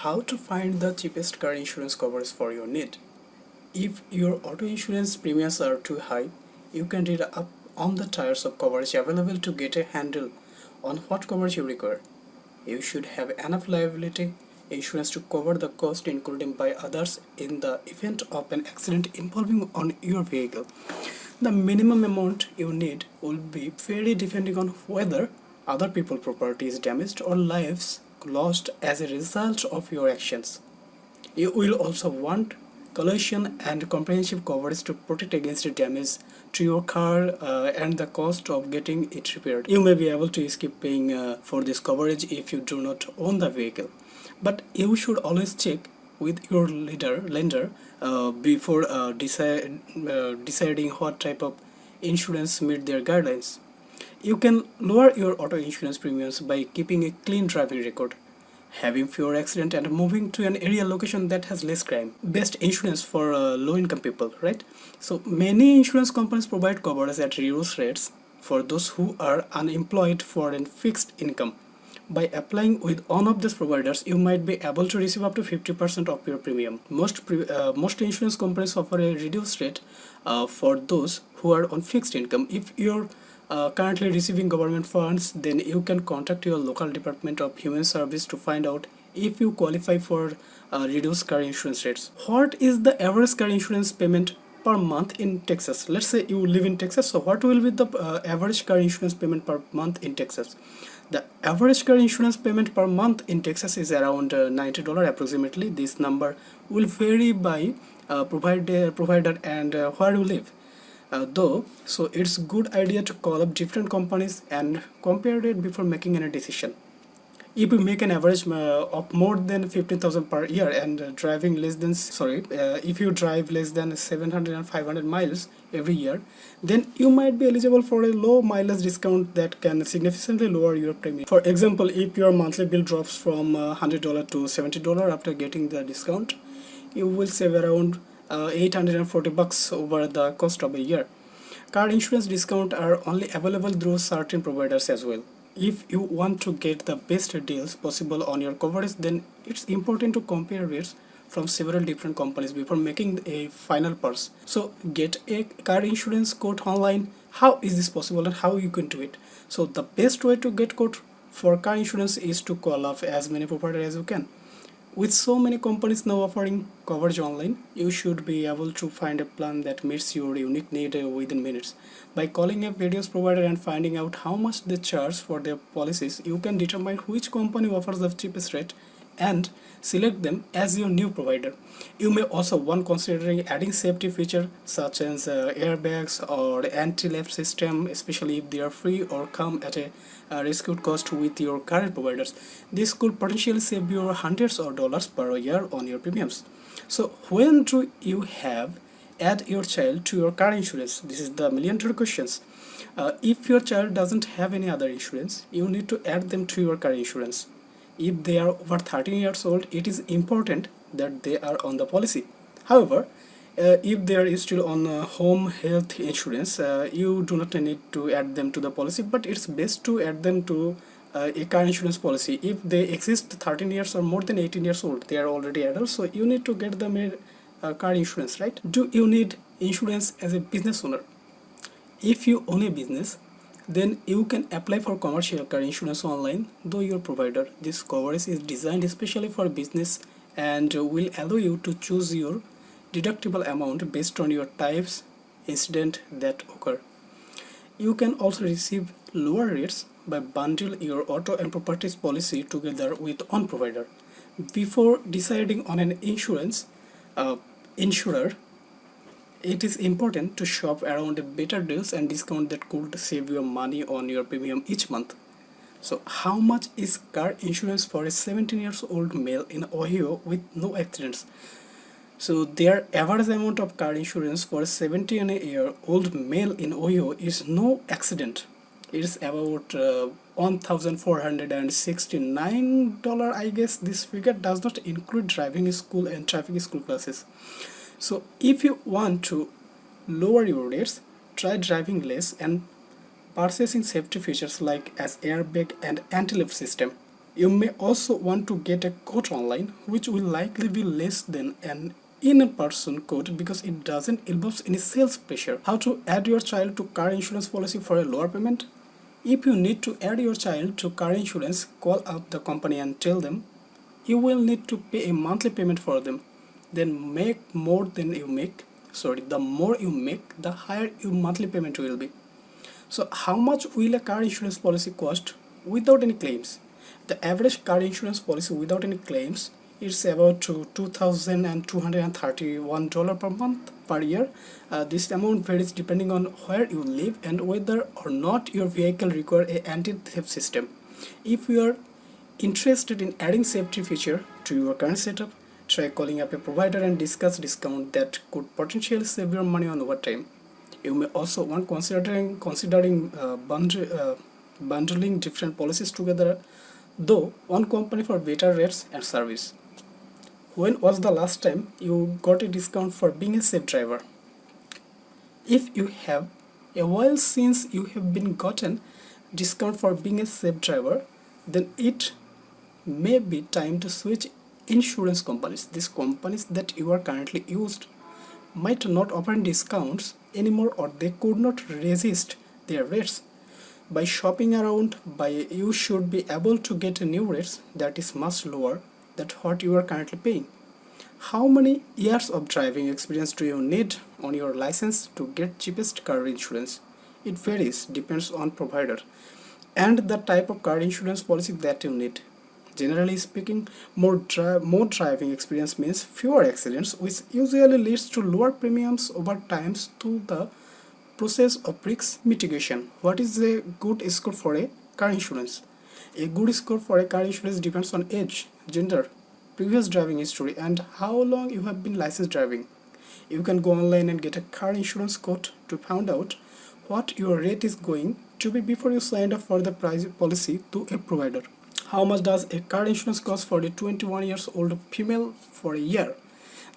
How to find the cheapest car insurance coverage for your need. If your auto insurance premiums are too high, you can read up on the tiers of coverage available to get a handle on what coverage you require. You should have enough liability insurance to cover the cost including by others in the event of an accident involving on your vehicle. The minimum amount you need will be vary depending on whether other people's property is damaged or lives lost as a result of your actions. You will also want collision and comprehensive coverage to protect against damage to your car and the cost of getting it repaired. You may be able to skip paying for this coverage if you do not own the vehicle, but you should always check with your lender before deciding what type of insurance meet their guidelines. You can lower your auto insurance premiums by keeping a clean driving record, having fewer accidents, and moving to an area location that has less crime. Best insurance for low-income people, right? So many insurance companies provide coverage at reduced rates for those who are unemployed for a fixed income. By applying with one of these providers, you might be able to receive up to 50% of your premium. Most insurance companies offer a reduced rate for those who are on fixed income. If you're currently receiving government funds, then you can contact your local Department of Human Service to find out if you qualify for reduced car insurance rates. What is the average car insurance payment per month in Texas? Let's say you live in Texas, so what will be the average car insurance payment per month in Texas? The average car insurance payment per month in Texas is around $90 approximately. This number will vary by provider and where you live. So it's good idea to call up different companies and compare it before making any decision. If you make an average of more than 15,000 per year and if you drive less than 700 and 500 miles every year, then you might be eligible for a low mileage discount that can significantly lower your premium. For example, if your monthly bill drops from $100 to $70 after getting the discount, you will save around $840 over the cost of a year. Car insurance discounts are only available through certain providers as well. If you want to get the best deals possible on your coverage, then it's important to compare rates from several different companies before making a final purchase. So get a car insurance quote online. How is this possible and how you can do it? So the best way to get quote for car insurance is to call up as many providers as you can. With so many companies now offering coverage online, you should be able to find a plan that meets your unique need within minutes. By calling a various provider and finding out how much they charge for their policies, you can determine which company offers the cheapest rate and select them as your new provider. You may also want considering adding safety features such as airbags or anti-theft system, especially if they are free or come at a rescued cost with your current providers. This could potentially save you hundreds of dollars per year on your premiums. So when do you have add your child to your car insurance? This is the million-dollar questions. If your child doesn't have any other insurance, you need to add them to your car insurance. If they are over 13 years old, it is important that they are on the policy. However, if they are still on home health insurance, you do not need to add them to the policy, but it's best to add them to a car insurance policy. If they exist 13 years or more than 18 years old, they are already adults, so you need to get them a car insurance, right? Do you need insurance as a business owner? If you own a business, then you can apply for commercial car insurance online through your provider. This coverage is designed especially for business and will allow you to choose your deductible amount based on your types incident that occur. You can also receive lower rates by bundle your auto and properties policy together with one provider. Before deciding on an insurer, it is important to shop around better deals and discount that could save you money on your premium each month. So how much is car insurance for a 17 years old male in Ohio with no accidents? So their average amount of car insurance for a 17-year-old male in Ohio is no accident. It's about $1,469. I guess this figure does not include driving school and traffic school classes. So if you want to lower your rates, try driving less and purchasing safety features like as airbag and anti-theft system. You may also want to get a quote online, which will likely be less than an in-person quote because it doesn't involve any sales pressure. How to add your child to car insurance policy for a lower payment? If you need to add your child to car insurance, call up the company and tell them you will need to pay a monthly payment for them. Then make more than you make. Sorry, the more you make, the higher your monthly payment will be. So how much will a car insurance policy cost without any claims? The average car insurance policy without any claims is about to $2,231 per month per year. This amount varies depending on where you live and whether or not your vehicle requires a anti-theft system. If you are interested in adding safety feature to your current setup, try calling up a provider and discuss discount that could potentially save your money on overtime. You may also want bundling different policies together, though one company for better rates and service. When was the last time you got a discount for being a safe driver? If you have, a while since you have been gotten discount for being a safe driver, then it may be time to switch insurance companies. These companies that you are currently used might not offer discounts anymore, or they could not resist their rates. By shopping around, you should be able to get new rates that is much lower than what you are currently paying. How many years of driving experience do you need on your license to get cheapest car insurance? It varies, depends on provider and the type of car insurance policy that you need. Generally speaking, more driving experience means fewer accidents, which usually leads to lower premiums over time to the process of risk mitigation. What is a good score for a car insurance? A good score for a car insurance depends on age, gender, previous driving history, and how long you have been licensed driving. You can go online and get a car insurance quote to find out what your rate is going to be before you sign up for the price policy to a provider. How much does a car insurance cost for a 21 years old female for a year?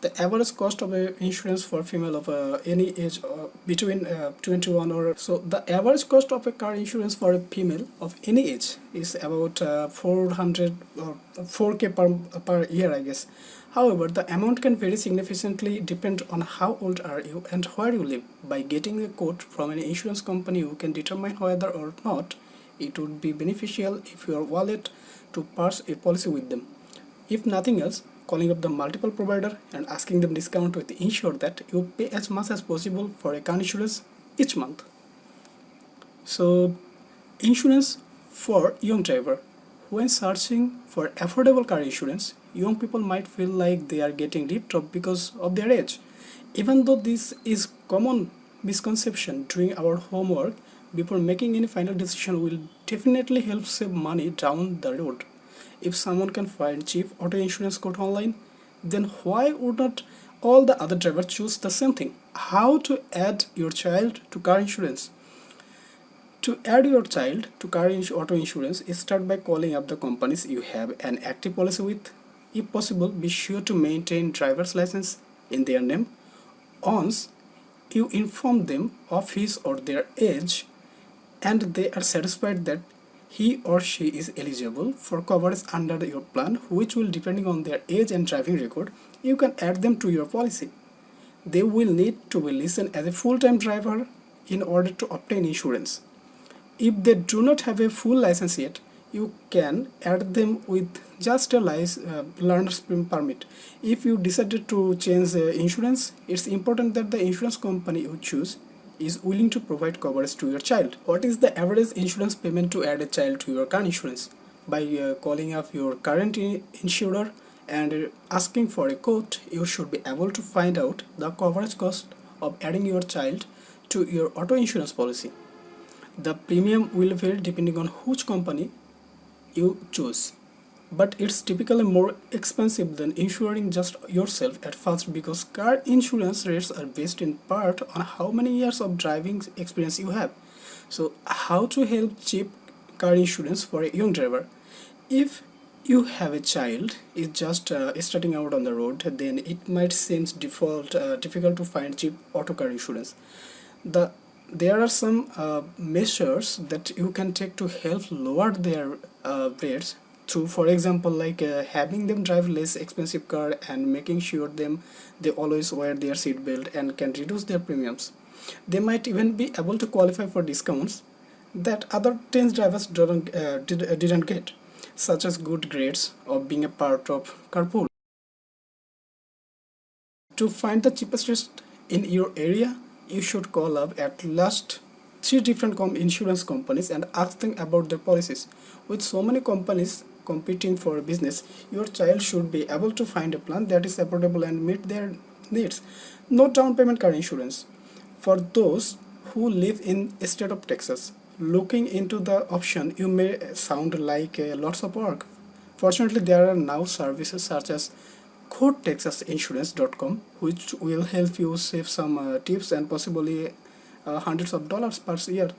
The average cost of a insurance for female of any age between 21 or so, the average cost of a car insurance for a female of any age is about 400 or 4k per year, I guess. However, the amount can vary significantly depend on how old are you and where you live. By getting a quote from an insurance company, you can determine whether or not it would be beneficial if your wallet to purchase a policy with them. If nothing else, calling up the multiple provider and asking them discount with ensure that you pay as much as possible for a car insurance each month. So, insurance for young driver. When searching for affordable car insurance, young people might feel like they are getting ripped off because of their age. Even though this is common misconception, doing our homework before making any final decision will definitely help save money down the road. If someone can find cheap auto insurance quote online, then why would not all the other drivers choose the same thing? How to add your child to car insurance? To add your child to auto insurance, start by calling up the companies you have an active policy with. If possible, be sure to maintain driver's license in their name. Once you inform them of his or their age and they are satisfied that he or she is eligible for coverage under your plan, which will depending on their age and driving record, you can add them to your policy. They will need to be licensed as a full-time driver in order to obtain insurance. If they do not have a full license yet, you can add them with just a learner's permit. If you decided to change the insurance, it's important that the insurance company you choose is willing to provide coverage to your child. What is the average insurance payment to add a child to your car insurance? By calling up your current insurer and asking for a quote, you should be able to find out the coverage cost of adding your child to your auto insurance policy. The premium will vary depending on which company you choose, but it's typically more expensive than insuring just yourself at first because car insurance rates are based in part on how many years of driving experience you have. So, how to help cheap car insurance for a young driver? If you have a child is just starting out on the road, then it might seem difficult to find cheap auto car insurance. There are some measures that you can take to help lower their rates through, for example, like having them drive less expensive car and making sure they always wear their seat belt and can reduce their premiums. They might even be able to qualify for discounts that other train drivers didn't get, such as good grades or being a part of carpool. To find the cheapest rate in your area, you should call up at least three different insurance companies and ask them about their policies. With so many companies competing for business, your child should be able to find a plan that is affordable and meet their needs. No down payment car insurance. For those who live in the state of Texas, looking into the option you may sound like lots of work. Fortunately, there are now services such as QuoteTexasInsurance.com, which will help you save some tips and possibly hundreds of dollars per year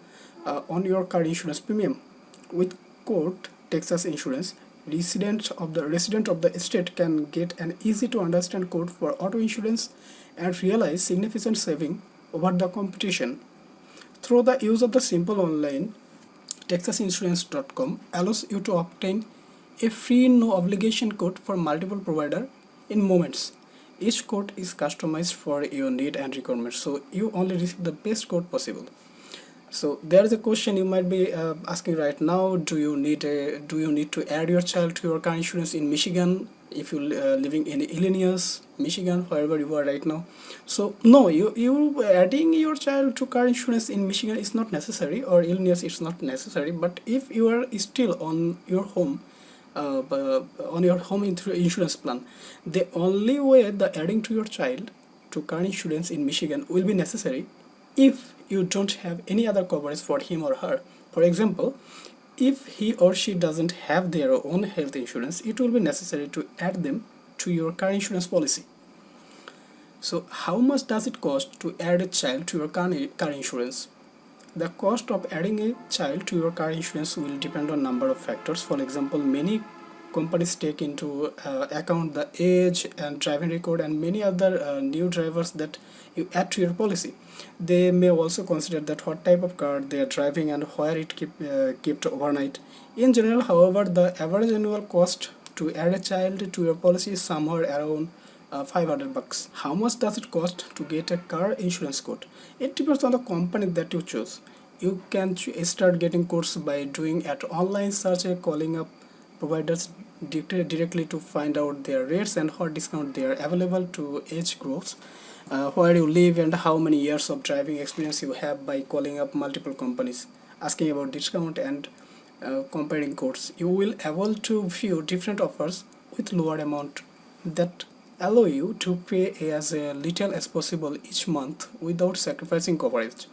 on your car insurance premium. With Quote Texas Insurance, resident of the state can get an easy to understand quote for auto insurance and realize significant saving over the competition. Through the use of the simple online, TexasInsurance.com allows you to obtain a free no obligation quote for multiple provider in moments. Each quote is customized for your need and requirements, so you only receive the best quote possible. So there is a question you might be asking right now: do you need to add your child to your car insurance in Michigan if you living in Illinois, Michigan, wherever you are right now? So no, you adding your child to car insurance in Michigan is not necessary, or Illinois it's not necessary. But if you are still on your home insurance plan, the only way the adding to your child to car insurance in Michigan will be necessary if you don't have any other coverage for him or her. For example, if he or she doesn't have their own health insurance, it will be necessary to add them to your car insurance policy. So how much does it cost to add a child to your car insurance? The cost of adding a child to your car insurance will depend on number of factors. For example, many companies take into account the age and driving record and many other new drivers that you add to your policy. They may also consider that what type of car they are driving and where it kept overnight. In general, however, the average annual cost to add a child to your policy is somewhere around $500. How much does it cost to get a car insurance quote? It depends on the company that you choose. You can start getting quotes by doing an online search, calling up providers directly to find out their rates and what discount they are available to age groups, where you live and how many years of driving experience you have by calling up multiple companies, asking about discount and comparing quotes. You will able to view different offers with lower amount that allow you to pay as little as possible each month without sacrificing coverage.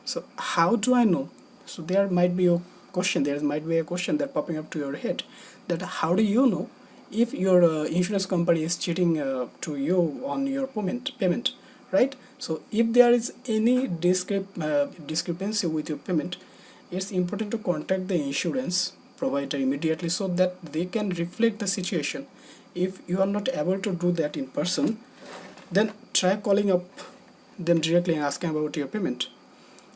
So how do I know? So there might be a question that popping up to your head, that how do you know if your insurance company is cheating to you on your payment, right? So if there is any discrepancy with your payment, it's important to contact the insurance provider immediately so that they can reflect the situation. If you are not able to do that in person, then try calling up them directly and asking about your payment.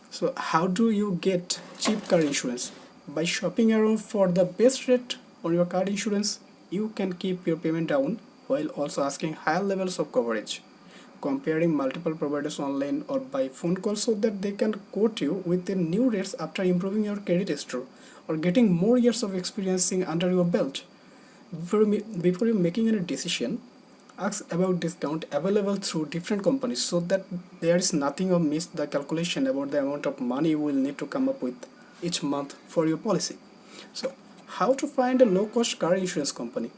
So how do you get cheap car insurance? By shopping around for the best rate on your car insurance. You can keep your payment down while also asking higher levels of coverage, comparing multiple providers online or by phone call so that they can quote you with the new rates after improving your credit score or getting more years of experiencing under your belt. Before you making any decision, ask about discount available through different companies so that there is nothing of miss the calculation about the amount of money you will need to come up with each month for your policy. So how to find a low-cost car insurance company?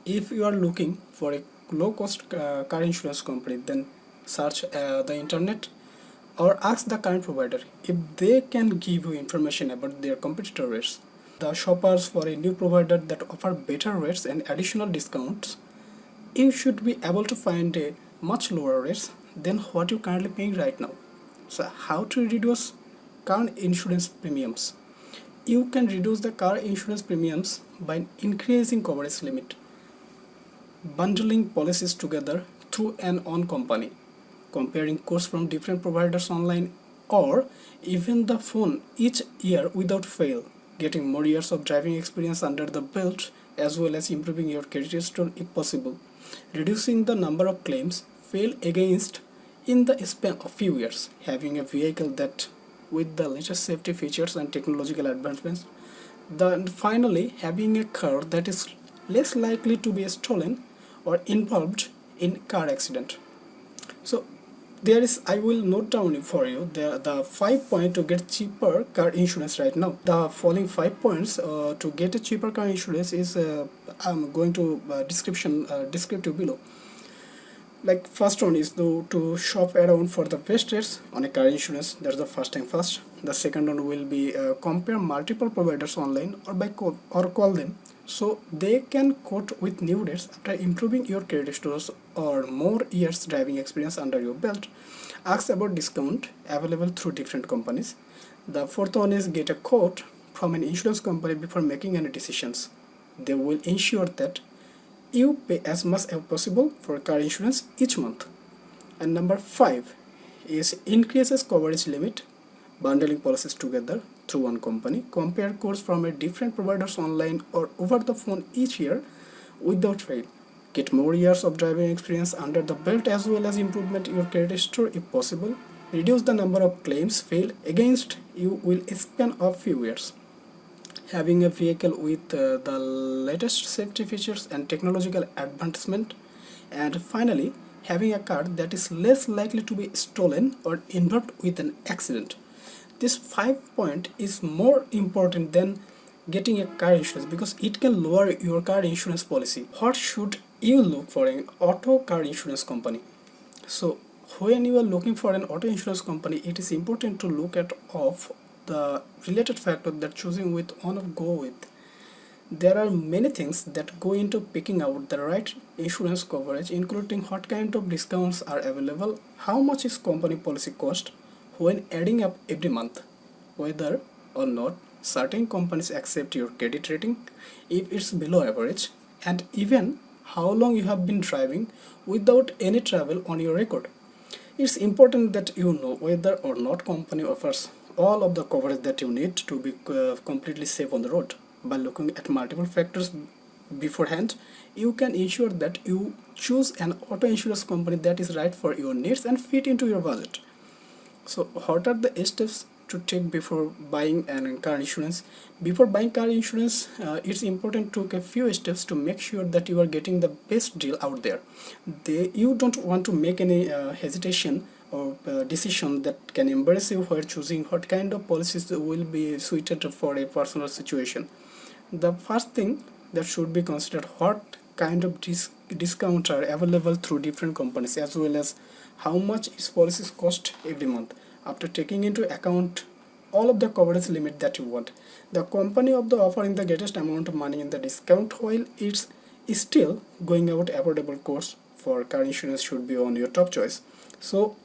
If you are looking for a low-cost car insurance company, then search the internet or ask the current provider if they can give you information about their competitor rates. The shoppers for a new provider that offer better rates and additional discounts, you should be able to find a much lower rates than what you're currently paying right now. So how to reduce car insurance premiums? You can reduce the car insurance premiums by increasing coverage limit, bundling policies together through an own company, comparing quotes from different providers online, or even the phone each year without fail. getting more years of driving experience under the belt, as well as improving your credit score if possible, reducing the number of claims filed against in the span of few years, having a vehicle that with the latest safety features and technological advancements, then finally having a car that is less likely to be stolen or involved in car accident. So there is, I will note down for you the 5 point to get cheaper car insurance right now. The following 5 points to get a cheaper car insurance is I'm going to descriptive below. Like first one is to shop around for the best rates on a car insurance. That's the first thing first. The second one will be compare multiple providers online or by call them, so they can quote with new rates after improving your credit scores or more years driving experience under your belt. Ask about discount available through different companies. The fourth one is get a quote from an insurance company before making any decisions. They will ensure that you pay as much as possible for car insurance each month. And number 5 is increases coverage limit, bundling policies together through one company. Compare quotes from a different providers online or over the phone each year without fail. Get more years of driving experience under the belt as well as improvement your credit score if possible. Reduce the number of claims filed against you will span of few years. Having a vehicle with the latest safety features and technological advancement, and finally having a car that is less likely to be stolen or involved with an accident. This 5 point is more important than getting a car insurance because it can lower your car insurance policy. What should you look for an auto car insurance company? So when you are looking for an auto insurance company, it is important to look at of the related factor that choosing with one of go with. There are many things that go into picking out the right insurance coverage, including what kind of discounts are available, how much is company policy cost when adding up every month, whether or not certain companies accept your credit rating if it's below average, and even how long you have been driving without any travel on your record. It's important that you know whether or not company offers all of the coverage that you need to be completely safe on the road. By looking at multiple factors beforehand, you can ensure that you choose an auto insurance company that is right for your needs and fit into your budget. So what are the steps to take before buying an car insurance? Before buying car insurance, it's important to take a few steps to make sure that you are getting the best deal out there. You don't want to make any hesitation or decision that can embarrass you while choosing what kind of policies will be suited for a personal situation. The first thing that should be considered, what kind of discounts are available through different companies, as well as how much its policies cost every month. After taking into account all of the coverage limit that you want, the company of the offering the greatest amount of money in the discount while it's still going out affordable course for car insurance should be on your top choice. So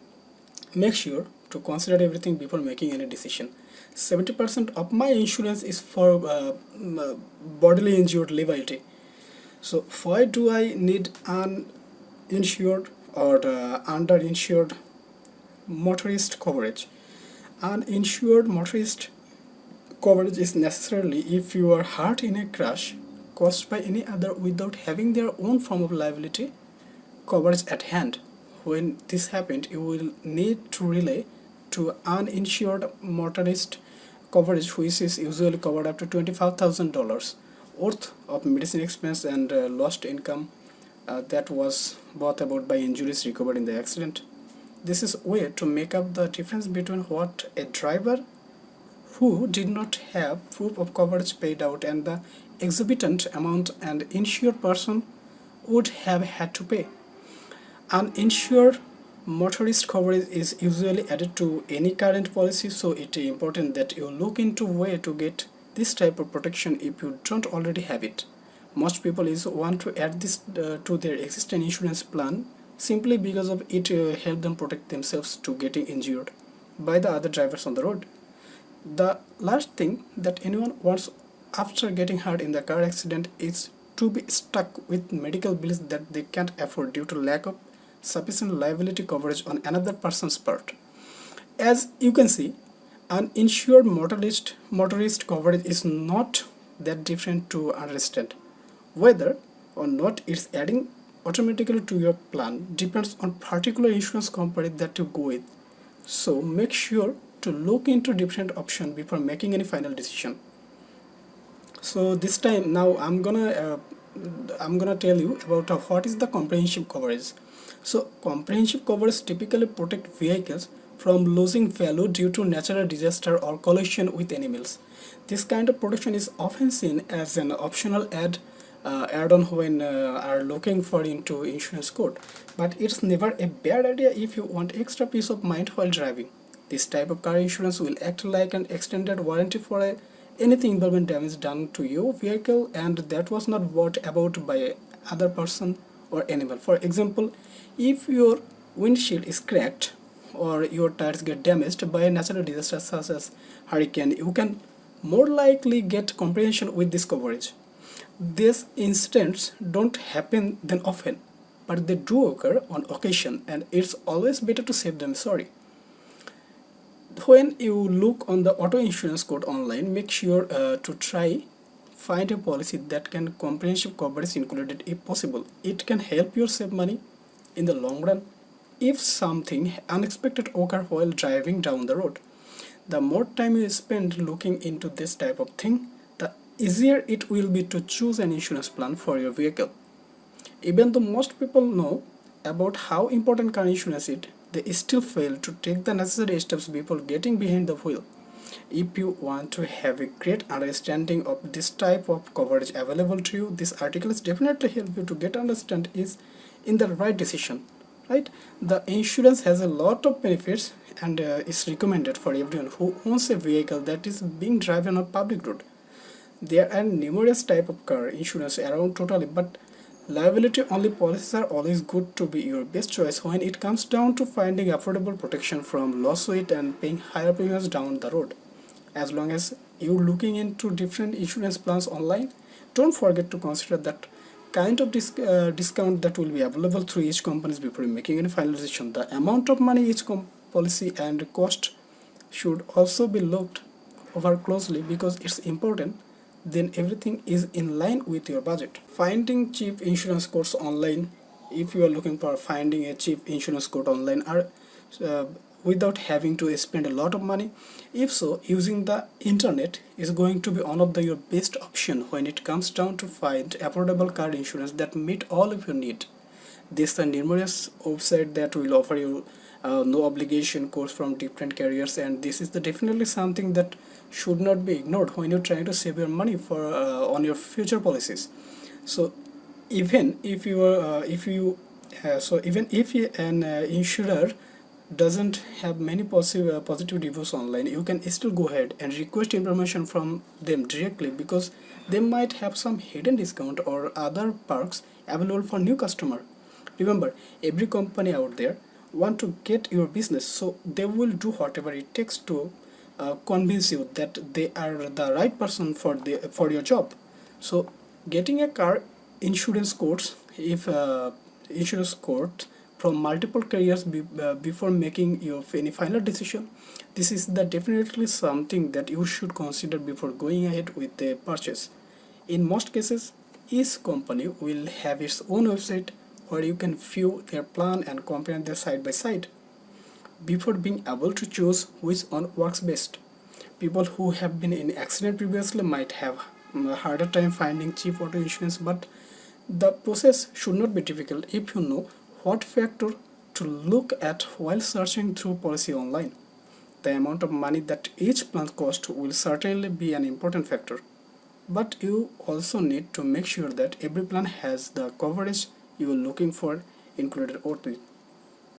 make sure to consider everything before making any decision. 70% of my insurance is for bodily injured liability. So why do I need uninsured or underinsured motorist coverage? Uninsured motorist coverage is necessarily if you are hurt in a crash caused by any other without having their own form of liability coverage at hand. When this happened, you will need to rely to uninsured motorist coverage, which is usually covered up to $25,000 worth of medicine expense and lost income that was brought about by injuries recovered in the accident. This is a way to make up the difference between what a driver who did not have proof of coverage paid out and the exorbitant amount an insured person would have had to pay. Uninsured motorist coverage is usually added to any current policy, so it is important that you look into way to get this type of protection if you don't already have it. Most people want to add this to their existing insurance plan simply because of it help them protect themselves to getting injured by the other drivers on the road. The last thing that anyone wants after getting hurt in the car accident is to be stuck with medical bills that they can't afford due to lack of sufficient liability coverage on another person's part. As you can see, Uninsured motorist coverage is not that different to understand. Whether or not it's adding automatically to your plan depends on particular insurance company that you go with. So make sure to look into different options before making any final decision. So this time now I'm gonna tell you about what is the comprehensive coverage. So comprehensive coverage typically protect vehicles from losing value due to natural disaster or collision with animals. This kind of protection is often seen as an optional add-on when are looking for into insurance code, but it's never a bad idea if you want extra peace of mind while driving. This type of car insurance will act like an extended warranty for anything involving damage done to your vehicle and that was not brought about by other person or animal. For example, if your windshield is cracked or your tires get damaged by a natural disaster such as hurricane, you can more likely get comprehension with this coverage. These incidents don't happen then often, but they do occur on occasion and it's always better to save them sorry. When you look on the auto insurance code online, make sure to try find a policy that can comprehensive coverage included if possible. It can help you save money in the long run if something unexpected occur while driving down the road. The more time you spend looking into this type of thing, the easier it will be to choose an insurance plan for your vehicle. Even though most people know about how important car insurance is, they still fail to take the necessary steps before getting behind the wheel. If you want to have a great understanding of this type of coverage available to you, this article is definitely help you to get understand is in the right decision. Right? The insurance has a lot of benefits and is recommended for everyone who owns a vehicle that is being driven on public road. There are numerous type of car insurance around totally, but liability only policies are always good to be your best choice when it comes down to finding affordable protection from lawsuit and paying higher premiums down the road. As long as you're looking into different insurance plans online, don't forget to consider that kind of discount that will be available through each companies before making any final decision. The amount of money each policy and cost should also be looked over closely because it's important then everything is in line with your budget. Finding cheap insurance quotes online, if you are looking for finding a cheap insurance quote online are uh, without having to spend a lot of money, if so, using the internet is going to be one of your best option when it comes down to find affordable car insurance that meet all of your need. These are numerous websites that will offer you no obligation quotes from different carriers, and this is the definitely something that should not be ignored when you're trying to save your money for on your future policies. So even if you are even if an insurer doesn't have many positive reviews online, you can still go ahead and request information from them directly because they might have some hidden discount or other perks available for new customer. Remember, every company out there want to get your business, so they will do whatever it takes to convince you that they are the right person for your job. So getting a car insurance quotes if insurance quote from multiple carriers before making your any final decision, this is the definitely something that you should consider before going ahead with the purchase. In most cases, each company will have its own website where you can view their plan and compare them side by side before being able to choose which one works best. People who have been in accident previously might have a harder time finding cheap auto insurance, but the process should not be difficult if you know what factor to look at while searching through policy online. The amount of money that each plan costs will certainly be an important factor, but you also need to make sure that every plan has the coverage you are looking for included with.